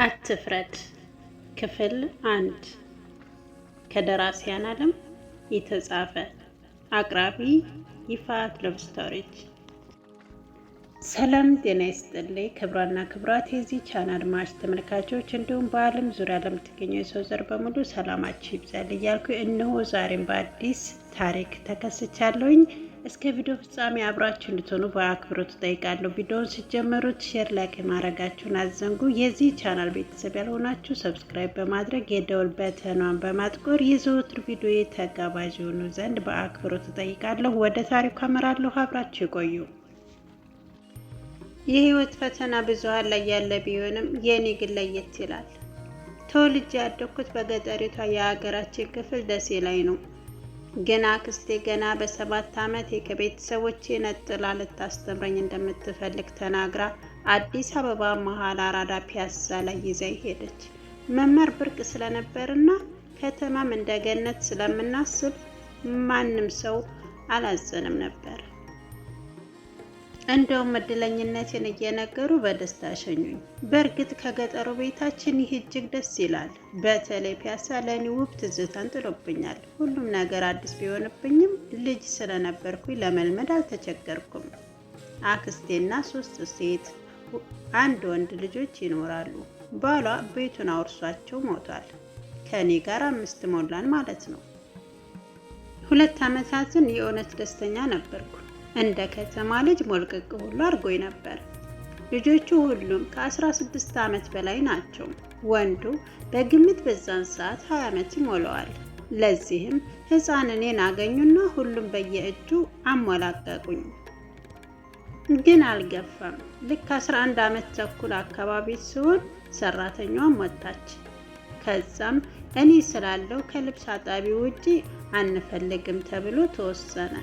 አትፍረድ ክፍል 1 ከደራሲያን ዓለም የተጻፈ አቅራቢ ይፋት ላቭ ስቶሪስ። ሰላም ጤና ይስጥልኝ ክብራና ክብራት የዚህ ቻናል አድማጭ ተመልካቾች እንዲሁም በዓለም ዙሪያ ለምትገኙ የሰው ዘር በሙሉ ሰላማችሁ ይብዛል እያልኩ እነሆ ዛሬም በአዲስ ታሪክ ተከስቻለሁኝ። እስከ ቪዲዮ ፍጻሜ አብራችሁ እንድትሆኑ በአክብሮት እጠይቃለሁ። ቪዲዮውን ሲጀምሩት ሼር ላይክ ማድረጋችሁን አትዘንጉ። የዚህ ቻናል ቤተሰብ ያልሆናችሁ ሰብስክራይብ በማድረግ የደወል በተኗን በማጥቆር የዘወትር ቪዲዮ ተጋባዥ ይሆኑ ዘንድ በአክብሮት እጠይቃለሁ። ወደ ታሪኩ አመራለሁ። አብራችሁ ይቆዩ። የህይወት ፈተና ብዙሃን ላይ ያለ ቢሆንም የኔ ግን ለየት ይላል። ተወልጄ ያደግኩት በገጠሪቷ የሀገራችን ክፍል ደሴ ላይ ነው። ገና አክስቴ ገና በ7 ዓመቴ ከቤተሰቦቼ ነጥላ ልታስተምረኝ እንደምትፈልግ ተናግራ አዲስ አበባ መሀል አራዳ ፒያሳ ላይ ይዛኝ ሄደች። መማር ብርቅ ስለነበርና ከተማም እንደገነት ስለምናስብ ማንም ሰው አላዘንም ነበር። እንደውም እድለኝነቴን እየነገሩ በደስታ ሸኙኝ። በእርግጥ ከገጠሩ ቤታችን ይህ እጅግ ደስ ይላል። በተለይ ፒያሳ ለኔ ውብ ትዝታን ጥሎብኛል። ሁሉም ነገር አዲስ ቢሆንብኝም ልጅ ስለነበርኩኝ ለመልመድ አልተቸገርኩም። አክስቴና 3 ሴት 1 ወንድ ልጆች ይኖራሉ። ባሏ ቤቱን አውርሷቸው ሞቷል። ከኔ ጋር 5 ሞላን ማለት ነው። 2 ዓመታትን የእውነት ደስተኛ ነበርኩ። እንደ ከተማ ልጅ ሞልቀቅ ሁሉ አድርጎኝ ነበር። ልጆቹ ሁሉም ከ16 ዓመት በላይ ናቸው። ወንዱ በግምት በዛን ሰዓት 20 ዓመት ይሞላዋል። ለዚህም ህፃን እኔን አገኙና ሁሉም በየእጁ አሞላቀቁኝ። ግን አልገፋም። ልክ 11 ዓመት ተኩል አካባቢ ሲሆን ሰራተኛዋም ወጣች። ከዛም እኔ ስላለው ከልብስ አጣቢ ውጪ አንፈልግም ተብሎ ተወሰነ።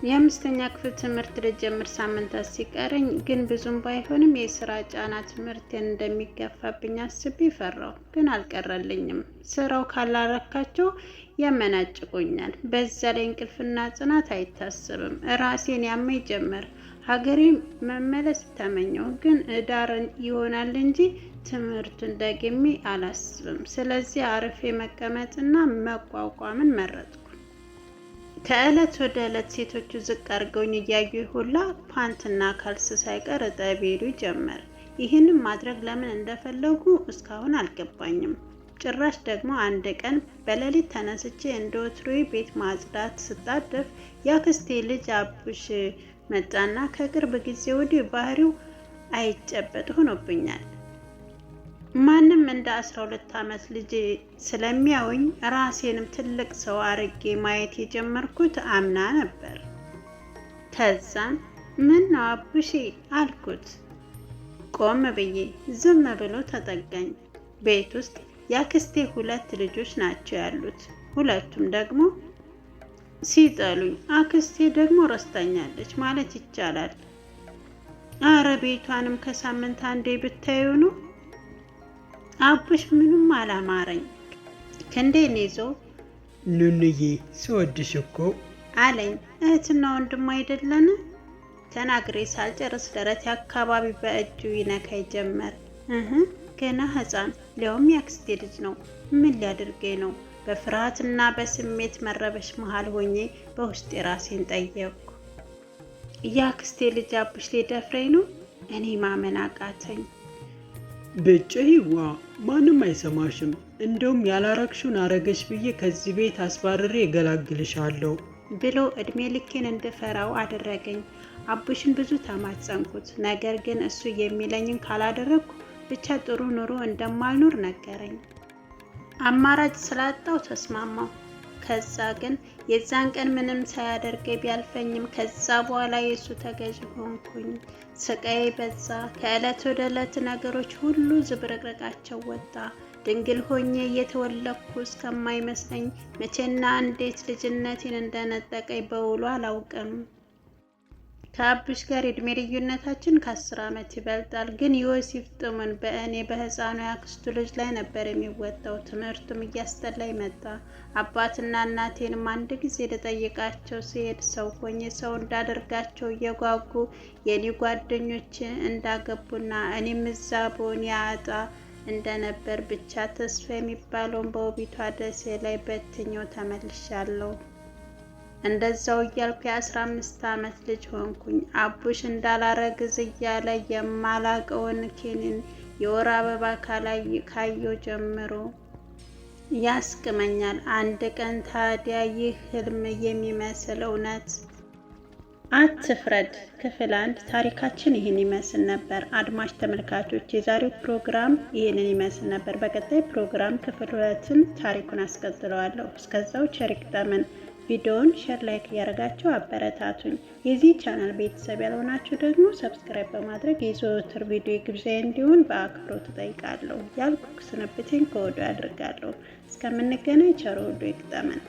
የ5ኛ ክፍል ትምህርት ልጀምር ሳምንታት ሲቀረኝ ግን ብዙም ባይሆንም የስራ ጫና ትምህርቴን እንደሚገፋብኝ አስቤ ፈራሁ። ግን አልቀረልኝም። ስራው ካላረካቸው ያመናጭቁኛል። በዛ ላይ እንቅልፍና ጽናት አይታሰብም። ራሴን ያመኝ ጀመር። ሀገሬ መመለስ ተመኘው፣ ግን እዳርን ይሆናል እንጂ ትምህርቱን ደግሜ አላስብም። ስለዚህ አርፌ መቀመጥና መቋቋምን መረጥኩ። ከእለት ወደ እለት ሴቶቹ ዝቅ አድርገውኝ እያዩ ሁላ ፓንትና ካልስ ሳይቀር እጠቢ ይሉ ጀመር። ይህንን ማድረግ ለምን እንደፈለጉ እስካሁን አልገባኝም። ጭራሽ ደግሞ አንድ ቀን በሌሊት ተነስቼ እንደ ወትሮዬ ቤት ማጽዳት ስጣደፍ የአክስቴ ልጅ አቡሽ መጣና ከቅርብ ጊዜ ወዲህ ባህሪው አይጨበጥ ሆኖብኛል። ማንም እንደ 12 ዓመት ልጅ ስለሚያውኝ ራሴንም ትልቅ ሰው አርጌ ማየት የጀመርኩት አምና ነበር። ከዛም ምን ነው አቡሼ አልኩት። ቆም ብዬ ዝም ብሎ ተጠጋኝ። ቤት ውስጥ የአክስቴ 2 ልጆች ናቸው ያሉት። ሁለቱም ደግሞ ሲጠሉኝ፣ አክስቴ ደግሞ ረስታኛለች ማለት ይቻላል። አረ ቤቷንም ከሳምንት አንዴ ብታዩ ነው። አቡሽ ምንም አላማረኝ። ክንዴን ይዞ ኑኑዬ ስወድሽ እኮ አለኝ። እህትና ወንድም አይደለን? ተናግሬ ሳልጨርስ ደረቴ አካባቢ በእጁ ይነካኝ ጀመር። ገና ህፃን ሊያውም ያክስቴ ልጅ ነው። ምን ሊያደርገኝ ነው? በፍርሃትና በስሜት መረበሽ መሃል ሆኜ በውስጤ ራሴን ጠየቅኩ። ያክስቴ ልጅ አቡሽ ሊደፍረኝ ነው? እኔ ማመን አቃተኝ። ብጮሂዋ ማንም አይሰማሽም። እንደውም ያላረግሽውን አረገሽ ብዬ ከዚህ ቤት አስባርሬ እገላግልሻለሁ ብሎ እድሜ ልኬን እንድፈራው አደረገኝ። አቡሽን ብዙ ተማጸንኩት። ነገር ግን እሱ የሚለኝን ካላደረግኩ ብቻ ጥሩ ኑሮ እንደማልኖር ነገረኝ። አማራጭ ስላጣው ተስማማው። ከዛ ግን የዛን ቀን ምንም ሳያደርገኝ ቢያልፈኝም ከዛ በኋላ የሱ ተገዥ ሆንኩኝ። ስቃዬ በዛ። ከእለት ወደ እለት ነገሮች ሁሉ ዝብርቅርቃቸው ወጣ። ድንግል ሆኜ እየተወለድኩ እስከማይመስለኝ መቼና እንዴት ልጅነቴን እንደነጠቀኝ በውሉ አላውቅም። ከአብሽ ጋር የእድሜ ልዩነታችን ከ10 ዓመት ይበልጣል። ግን ዮሴፍ ጥሙን በእኔ በህፃኑ ያክስቱ ልጅ ላይ ነበር የሚወጣው። ትምህርቱም እያስጠላኝ መጣ። አባትና እናቴንም አንድ ጊዜ ልጠይቃቸው ሲሄድ ሰው ሆኜ ሰው እንዳደርጋቸው እየጓጉ የኔ ጓደኞች እንዳገቡና እኔም እዛ ብሆን ያጣ እንደነበር ብቻ ተስፋ የሚባለውን በውቢቷ ደሴ ላይ በትኛው ተመልሻለሁ። እንደዛው እያልኩ የ15 ዓመት ልጅ ሆንኩኝ። አቡሽ እንዳላረግዝ እያለ የማላቀውን ኬንን የወር አበባ ካየው ጀምሮ ያስቅመኛል። አንድ ቀን ታዲያ ይህ ህልም የሚመስል እውነት። አትፍረድ ክፍል 1 ታሪካችን ይህን ይመስል ነበር። አድማጭ ተመልካቾች የዛሬው ፕሮግራም ይህንን ይመስል ነበር። በቀጣይ ፕሮግራም ክፍል 2ን ታሪኩን አስቀጥለዋለሁ። እስከዛው ቸር ይግጠመን። ቪዲዮውን ሼር ላይክ እያደረጋችሁ አበረታቱኝ። የዚህ ቻናል ቤተሰብ ያልሆናችሁ ደግሞ ሰብስክራይብ በማድረግ የዘወትር ቪዲዮ ግብዣ እንዲሆን በአክብሮት እጠይቃለሁ። ያልኩ ስንብቴን ከወዲሁ አድርጋለሁ። እስከምንገናኝ ቸር ይግጠመን።